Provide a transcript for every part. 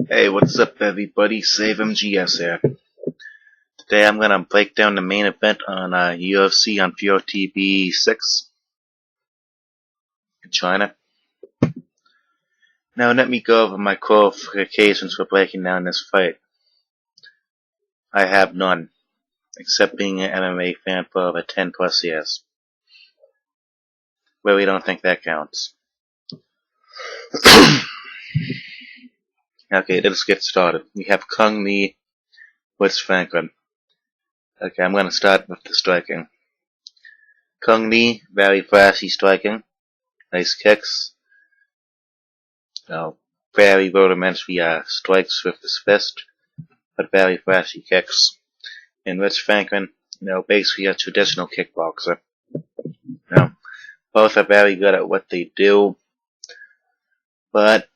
Hey, what's up everybody? Save MGS here. Today I'm gonna break down the main event on UFC on POTB 6 in China. Now let me go over my qualifications for breaking down this fight. I have none, except being an MMA fan for over 10 plus years. Really don't think that counts. Okay, let's get started. We have Cung Lee vs Franklin. Okay, I'm gonna start with the striking. Cung Lee, very flashy striking. Nice kicks. Very rudimentary strikes with his fist, but very flashy kicks. And Rich Franklin, basically a traditional kickboxer. Both are very good at what they do, but,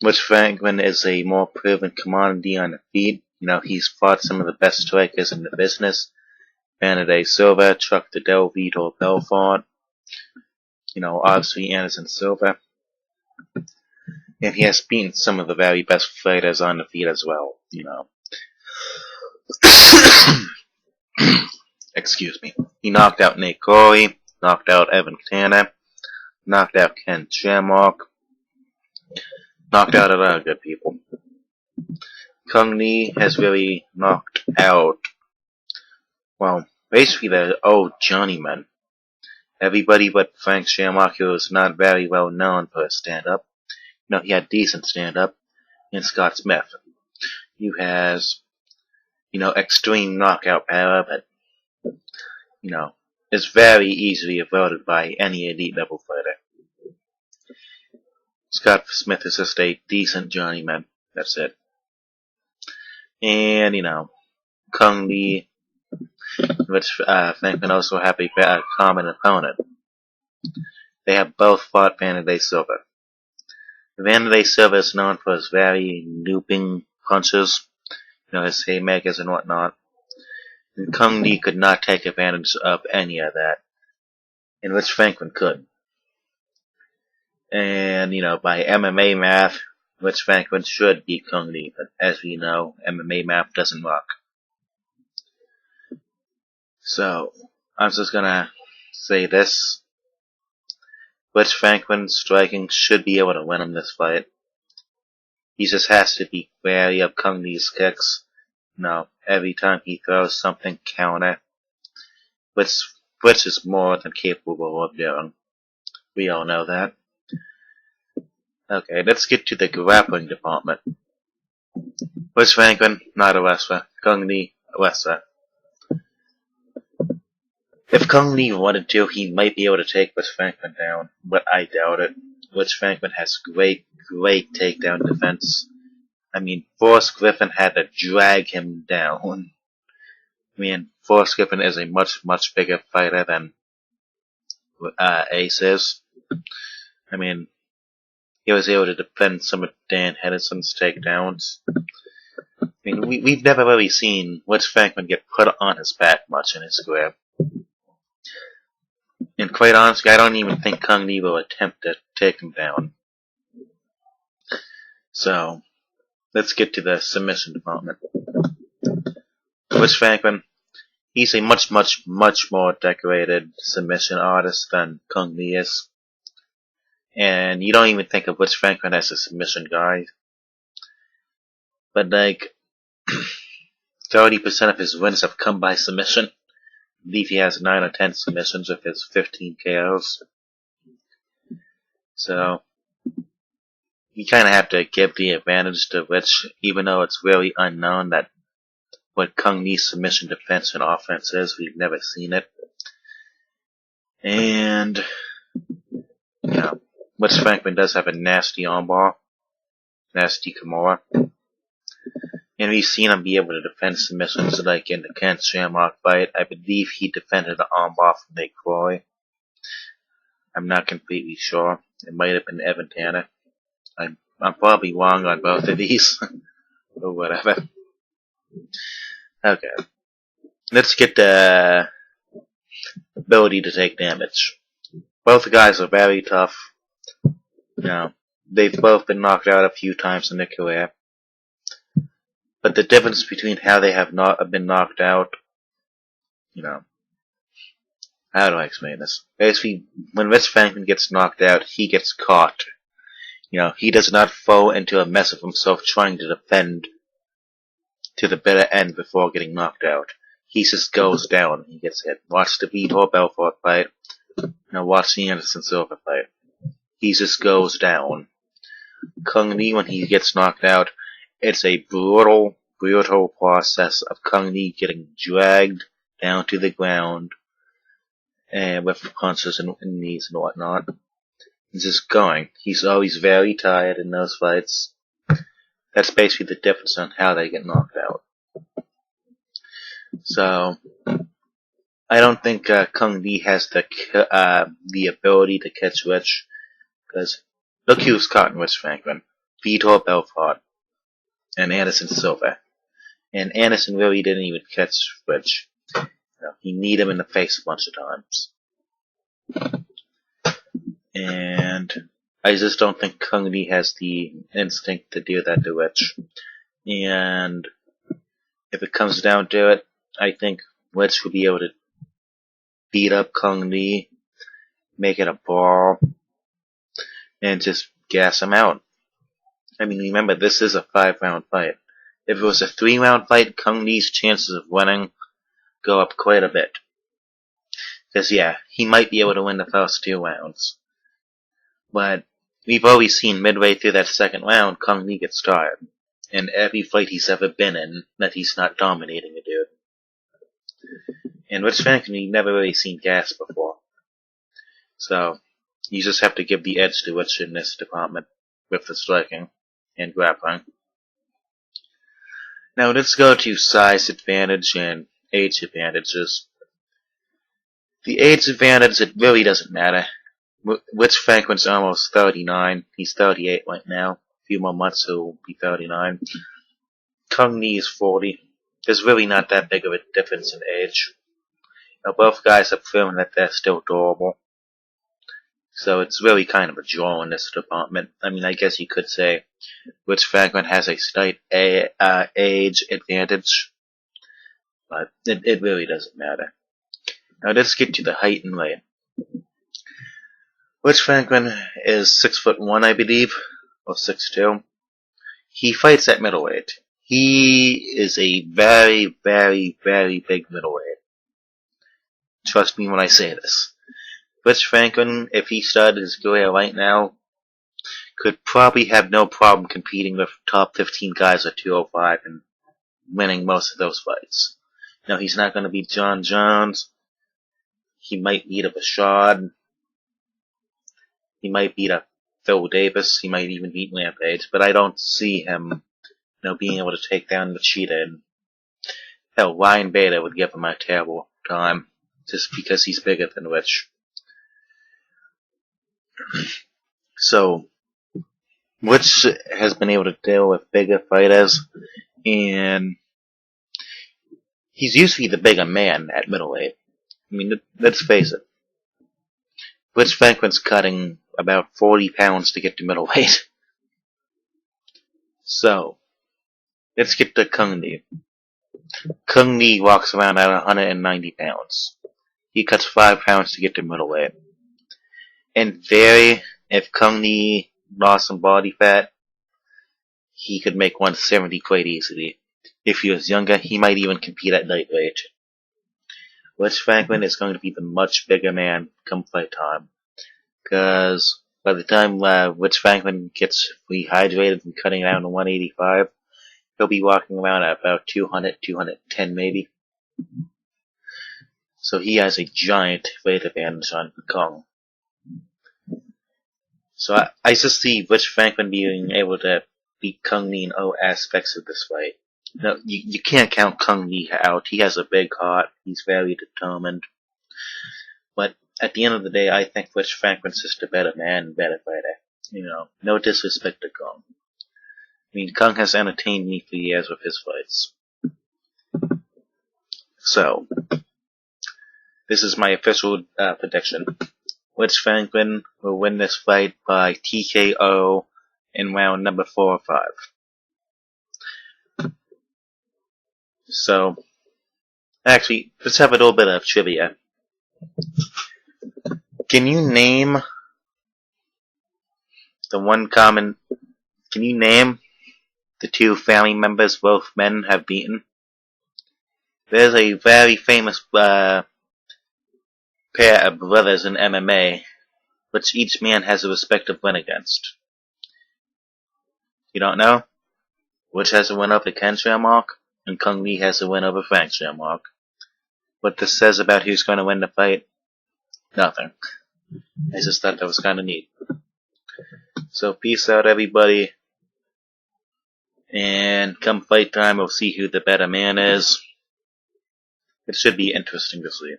Rich Franklin is a more proven commodity on the feet. He's fought some of the best strikers in the business. Vanderlei Silva, Chuck Liddell, Vitor Belfort, obviously Anderson Silva. And he has beaten some of the very best fighters on the feet as well, Excuse me. He knocked out Nate Corey, knocked out Evan Tanner, knocked out Ken Shamrock, knocked out a lot of good people. Cung Lee has really knocked out, basically the old journeyman. Everybody but Frank Shamrock, who is not very well known for his stand-up. He had decent stand-up. And Scott Smith, who has, extreme knockout power, but, is very easily avoided by any elite level fighter. Scott Smith is just a decent journeyman. That's it. And, Cung Lee, which Franklin also have a common opponent. They have both fought Vanderlei Silva. Vanderlei Silva is known for his very looping punches, his haymakers and whatnot. And Cung Lee could not take advantage of any of that, in which Franklin could. And, by MMA math, Rich Franklin should beat Cung Lee, but as we know, MMA math doesn't work. So, I'm just gonna say this. Rich Franklin striking should be able to win him this fight. He just has to be wary of Cung Lee's kicks. Every time he throws something, counter. Which is more than capable of doing. We all know that. Okay, let's get to the grappling department. Rich Franklin, not a wrestler. Cung Lee, a wrestler. If Cung Lee wanted to, he might be able to take Rich Franklin down, but I doubt it. Rich Franklin has great takedown defense. Forrest Griffin had to drag him down. Forrest Griffin is a much bigger fighter than Ace is. He was able to defend some of Dan Henderson's takedowns. We've never really seen Rich Franklin get put on his back much in his career. And quite honestly, I don't even think Cung Lee will attempt to take him down. So, let's get to the submission department. Rich Franklin, he's a much more decorated submission artist than Cung Lee is. And you don't even think of Rich Franklin as a submission guy. But 30% of his wins have come by submission. I believe he has 9 or 10 submissions of his 15 KOs. So, you kind of have to give the advantage to Rich, even though it's really unknown that what Cung Lee's submission defense and offense is. We've never seen it. And, Rich Franklin does have a nasty armbar. Nasty Kimura. And we've seen him be able to defend submissions like in the Ken Shamrock fight. I believe he defended the armbar from Nate Corey. I'm not completely sure. It might have been Evan Tanner. I'm probably wrong on both of these. Or whatever. Okay. Let's get the ability to take damage. Both guys are very tough. They've both been knocked out a few times in their career. But the difference between how they have not been knocked out, you know, how do I explain this? Basically, when Rich Franklin gets knocked out, he gets caught. He does not fall into a mess of himself trying to defend to the bitter end before getting knocked out. He just goes down. He gets hit. Watch the Vitor Belfort fight. Watch the Anderson Silva fight. He just goes down. Kung Lee, when he gets knocked out, it's a brutal process of Kung Lee getting dragged down to the ground and with punches and knees and whatnot. He's just going. He's always very tired in those fights. That's basically the difference on how they get knocked out. So, I don't think Kung Lee has the ability to catch Rich, because look who's caught in Rich Franklin. Vitor Belfort and Anderson Silva. And Anderson really didn't even catch Rich. He kneed him in the face a bunch of times. And I just don't think Kung Lee has the instinct to do that to Rich. And if it comes down to it, I think Rich will be able to beat up Kung Lee, make it a brawl, and just gas him out. I mean, remember, this is a 5-round fight. If it was a 3-round fight, Kung Lee's chances of winning go up quite a bit. Because, yeah, he might be able to win the first 2 rounds. But we've always seen midway through that 2nd round, Kung Lee gets tired. In every fight he's ever been in, that he's not dominating a dude. And Rich Franklin, you've never really seen gas before. So, you just have to give the edge to Rich in this department, with the striking and grappling. Now let's go to size advantage and age advantages. The age advantage, it really doesn't matter. Rich Franklin's almost 39. He's 38 right now. A few more months he'll be 39. Kung Lee is 40. There's really not that big of a difference in age. Both guys have proven that they're still durable. So it's really kind of a draw in this department. I mean, I guess you could say Rich Franklin has a slight age advantage. But it really doesn't matter. Now let's get to the height and weight. Rich Franklin is 6'1", I believe, or 6'2". He fights at middleweight. He is a very, very, very big middleweight. Trust me when I say this. Rich Franklin, if he started his career right now, could probably have no problem competing with top 15 guys at 205 and winning most of those fights. Now, he's not going to beat John Jones. He might beat a Bashad. He might beat a Phil Davis. He might even beat Rampage. But I don't see him, being able to take down Machida. And hell, Ryan Bader would give him a terrible time, just because he's bigger than Rich. So, Rich has been able to deal with bigger fighters, and he's usually the bigger man at middleweight. I mean, let's face it. Rich Franklin's cutting about 40 pounds to get to middleweight. So, let's get to Kung Lee. Kung Lee walks around at 190 pounds. He cuts 5 pounds to get to middleweight. In theory, if Kung Lee lost some body fat, he could make 170 quite easily. If he was younger, he might even compete at lightweight. Rich Franklin is going to be the much bigger man come fight time. Because by the time Rich Franklin gets rehydrated and cutting down to 185, he'll be walking around at about 200, 210 maybe. So he has a giant weight advantage on Kung. So I just see Rich Franklin being able to beat Kung Lee in all aspects of this fight. No, you can't count Kung Lee out. He has a big heart. He's very determined. But at the end of the day, I think Rich Franklin's just a better man and better fighter. No disrespect to Kung. I mean, Kung has entertained me for years with his fights. So, this is my official prediction. Rich Franklin will win this fight by TKO in round number 4 or 5. So, actually, let's have a little bit of trivia. Can you name Can you name the two family members both men have beaten? There's a very famous pair of brothers in MMA, which each man has a respective win against. You don't know? Which has a win over Ken Shamrock, and Kung Lee has a win over Frank Shamrock. What this says about who's going to win the fight? Nothing. I just thought that was kind of neat. So peace out, everybody. And come fight time, we'll see who the better man is. It should be interesting to see.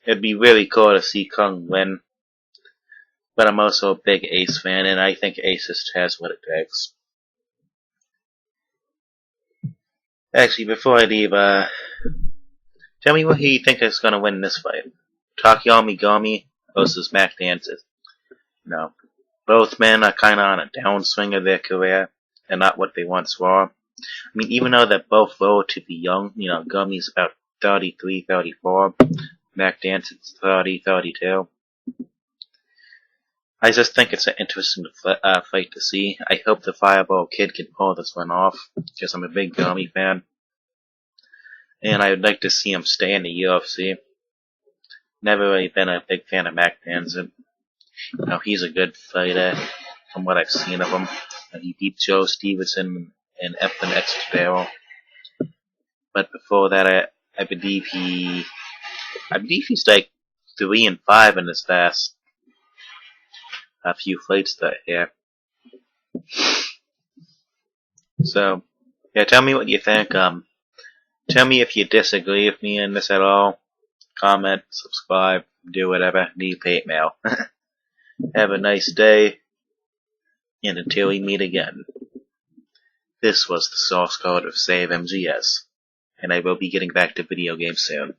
It'd be really cool to see Kung win. But I'm also a big Ace fan, and I think Ace just has what it takes. Actually, before I leave, tell me what you think is going to win this fight. Takeyomi Gomi versus Mac Danzig. No. Both men are kind of on a downswing of their career, and not what they once were. I mean, even though they're both relatively young, Gomi's about 33, 34, Mac Danzig's 30, 32. I just think it's an interesting fight to see. I hope the Fireball Kid can pull this one off, because I'm a big Gomi fan. And I would like to see him stay in the UFC. Never really been a big fan of Mac Danzig. He's a good fighter, from what I've seen of him. He beat Joe Stevenson and Efren Escudero. But before that, I believe he's like 3-5 in his last few fights that here. So, yeah, tell me what you think. Tell me if you disagree with me in this at all. Comment, subscribe, do whatever. Leave hate mail. Have a nice day, and until we meet again. This was the source code of Save MGS, and I will be getting back to video games soon.